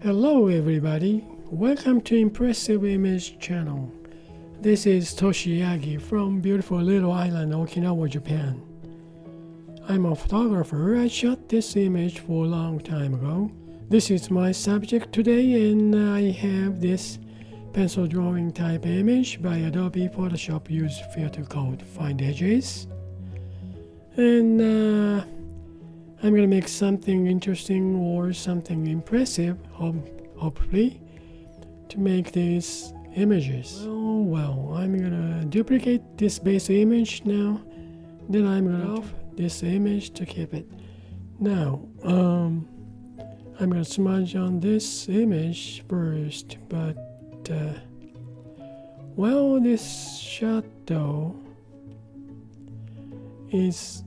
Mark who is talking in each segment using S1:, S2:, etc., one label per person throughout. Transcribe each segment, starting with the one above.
S1: Hello everybody, welcome to Impressive Image channel. This is Toshi Yagi from beautiful little island Okinawa, Japan. I'm a photographer. I shot this image for a long time ago. This is my subject today, and I have this pencil drawing type image by Adobe Photoshop. Use filter called Find Edges. And I'm gonna make something interesting or something impressive, hopefully, to make these images. Well, I'm gonna duplicate this base image now. Then I'm gonna off this image to keep it. Now, I'm gonna smudge on this image first, but this shot though is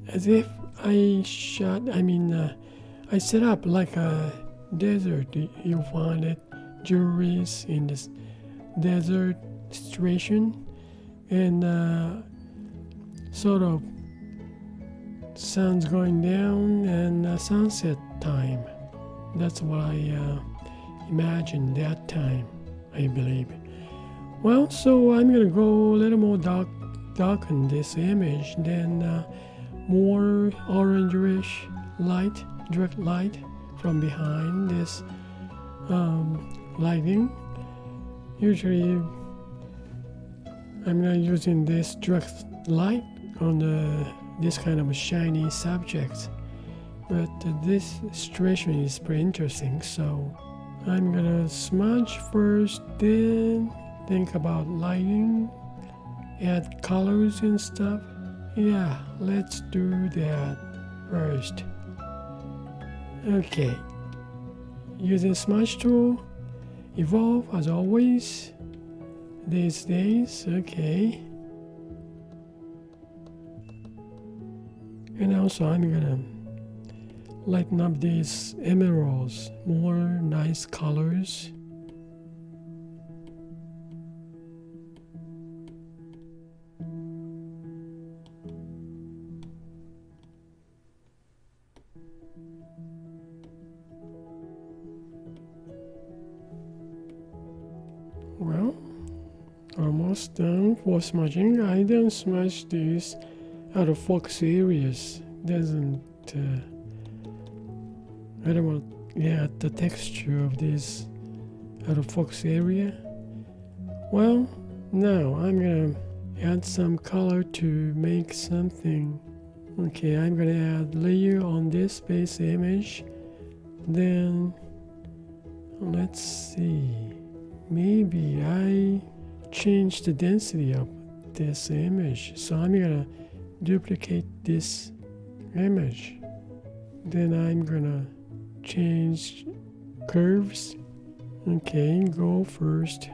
S1: as if I set up like a desert. You find it, jewelries in this desert situation, and sort of sun's going down and sunset time. That's what I imagined that time, I believe. Well, so I'm gonna go a little more darken this image, then more orange-ish light, direct light from behind this lighting. Usually I'm not using this direct light on this kind of shiny subject, but this situation is pretty interesting, so I'm gonna smudge first, then think about lighting, add colors and stuff. Yeah, let's do that first. Okay, using smudge tool, evolve as always these days. Okay, and also I'm gonna lighten up these emeralds, more nice colors. Well, almost done for smudging. I don't smudge these out of focus areas. I don't want the texture of this out of focus area. Well, now I'm gonna add some color to make something. Okay, I'm gonna add layer on this base image. Then let's see. Maybe I change the density of this image. So I'm gonna duplicate this image. Then I'm gonna change curves. Okay, go first.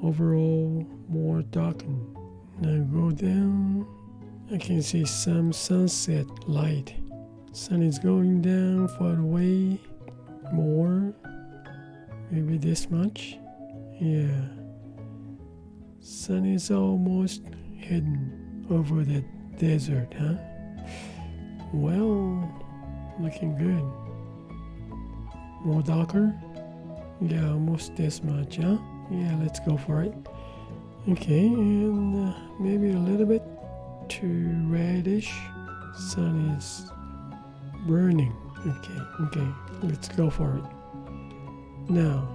S1: Overall, more darken. Now go down. I can see some sunset light. Sun is going down far away. More. Maybe this much. Yeah. Sun is almost hidden over the desert, huh? Well, looking good. More darker? Yeah, almost this much, huh? Yeah, let's go for it. Okay, and maybe a little bit too reddish. Sun is burning. Okay, let's go for it. Now,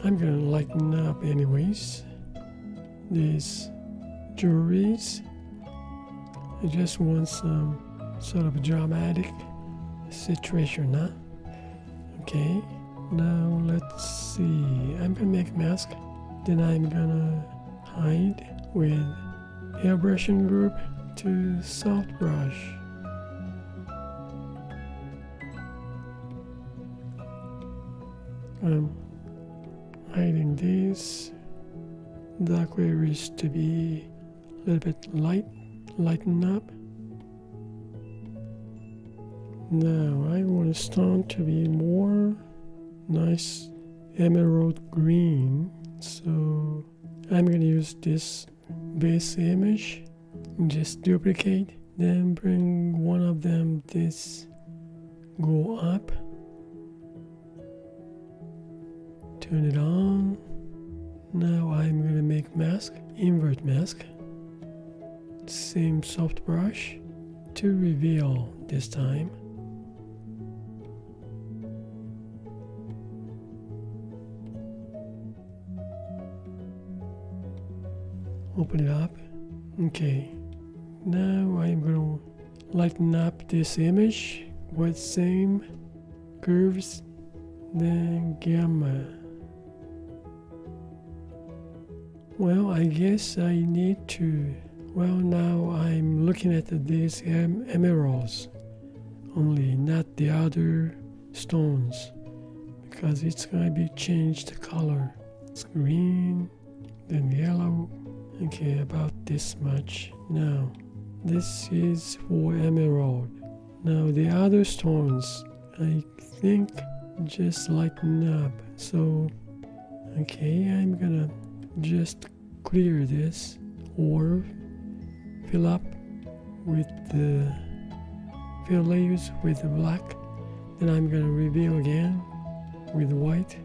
S1: I'm gonna lighten up anyways these jewelries. I just want some sort of dramatic situation, huh? Okay, now let's see. I'm gonna make a mask. Then I'm gonna hide with airbrushing group to soft brush. I'm hiding these dark areas to be a little bit lighten up. Now I want the stone to be more nice emerald green, so I'm going to use this base image and just duplicate, then bring one of them this go up Turn it on. Now I'm gonna make mask, invert mask. Same soft brush to reveal this time. Open it up. Okay. Now I'm gonna lighten up this image with same curves, then gamma. Well, I guess I need to. Well, now I'm looking at these emeralds only, not the other stones, because it's gonna be changed color. It's green, then yellow. Okay, about this much. Now, this is for emerald. Now the other stones, I think just lighten up. So, okay, I'm gonna just clear this or fill up with the fill layers with the black. Then I'm gonna reveal again with white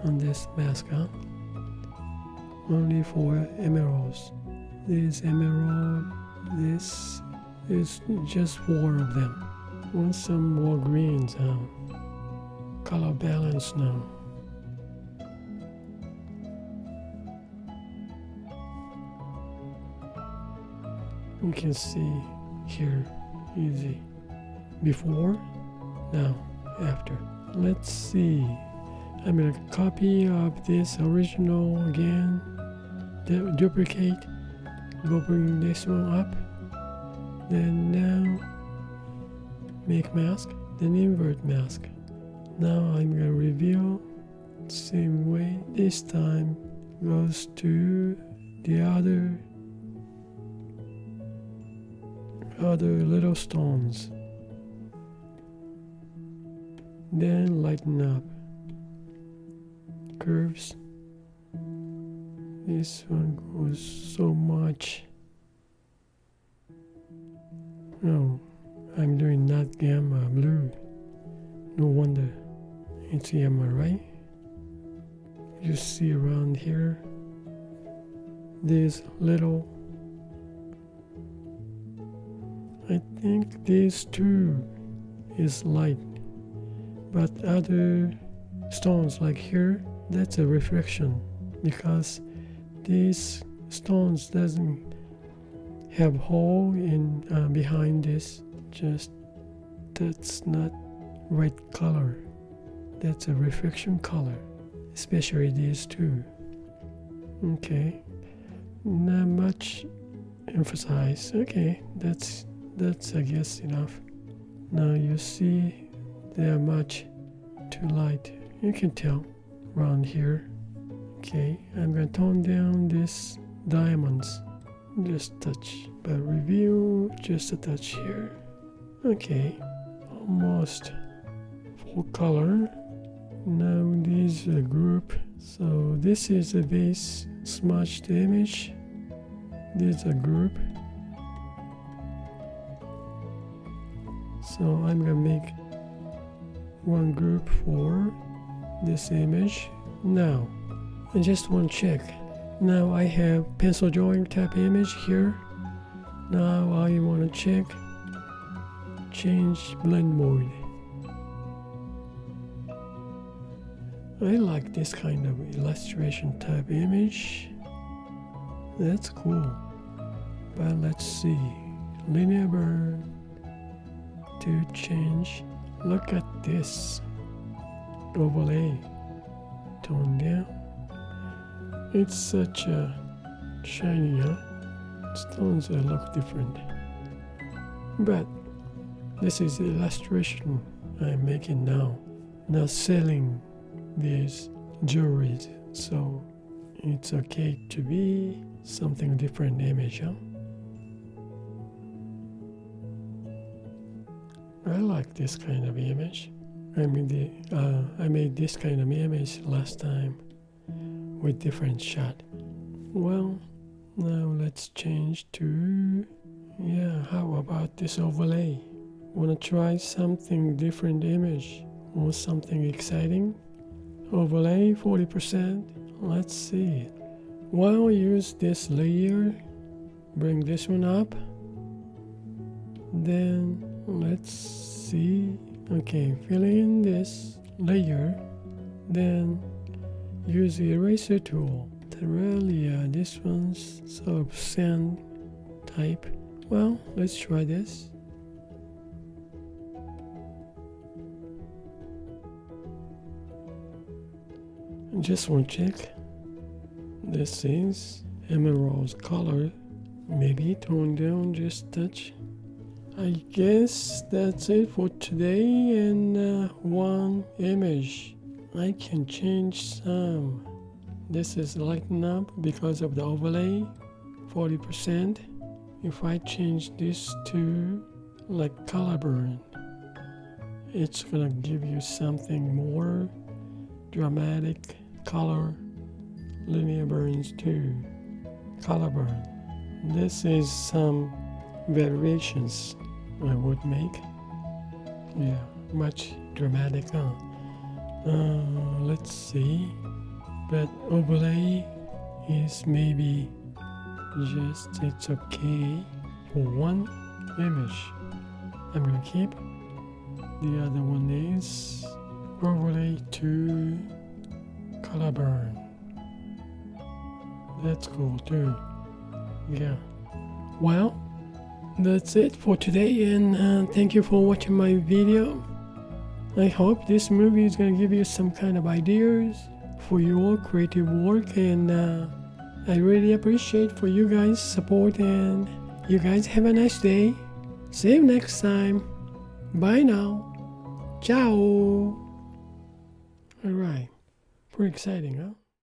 S1: on this mask, only for emeralds. This emerald, this is just 4 of them. Want some more greens, color balance now. You can see here, easy. Before, now, after. Let's see. I'm gonna copy of this original again, duplicate, go bring this one up, then now make mask, then invert mask. Now I'm gonna reveal same way. This time goes to the other little stones. Then lighten up. Curves. This one goes so much. No, I'm doing not gamma blue. No wonder. It's gamma, right? You see around here, these little, I think these two is light, but other stones like here, that's a reflection, because these stones doesn't have hole in behind this. Just that's not right color. That's a reflection color, especially these two. Okay, not much emphasize. Okay, that's I guess enough. Now you see they are much too light. You can tell around here. Okay, I'm gonna tone down this diamonds, just touch, but reveal just a touch here. Okay, almost full color. Now this is a group. So this is a base smudged image. This is a group. So I'm gonna make one group for this image. Now I just want to check. Now I have pencil drawing type image here. Now I want to check change blend mode. I like this kind of illustration type image. That's cool. But let's see. Linear burn to change. Look at this. Overlay. Tone down. It's such a shiny, stones look different. But this is the illustration I'm making now. Not selling these jewelries, so it's okay to be something different image, I like this kind of image. I made this kind of image last time with different shot. Well, now let's change to, how about this overlay? Wanna try something different image or something exciting. Overlay 40%. Let's see. Well, use this layer. Bring this one up. Then let's see. Okay, fill in this layer. Then use the eraser tool. Terraria, this one's sort of sand type. Well, let's try this. Just one check. This is emerald color. Maybe tone down just a touch. I guess that's it for today, and one image. I can change some. This is lighten up because of the overlay, 40%. If I change this to like color burn, it's gonna give you something more dramatic. Color linear burns too. Color burn. This is some variations I would make. Yeah, much dramatic, huh? Let's see. But overlay is maybe just, it's okay for one image. I'm gonna keep. The other one is overlay to color burn. That's cool too. Yeah. Well, that's it for today, and thank you for watching my video. I hope this movie is going to give you some kind of ideas for your creative work, and I really appreciate for you guys' support, and you guys have a nice day. See you next time. Bye now. Ciao. Alright. Pretty exciting, huh?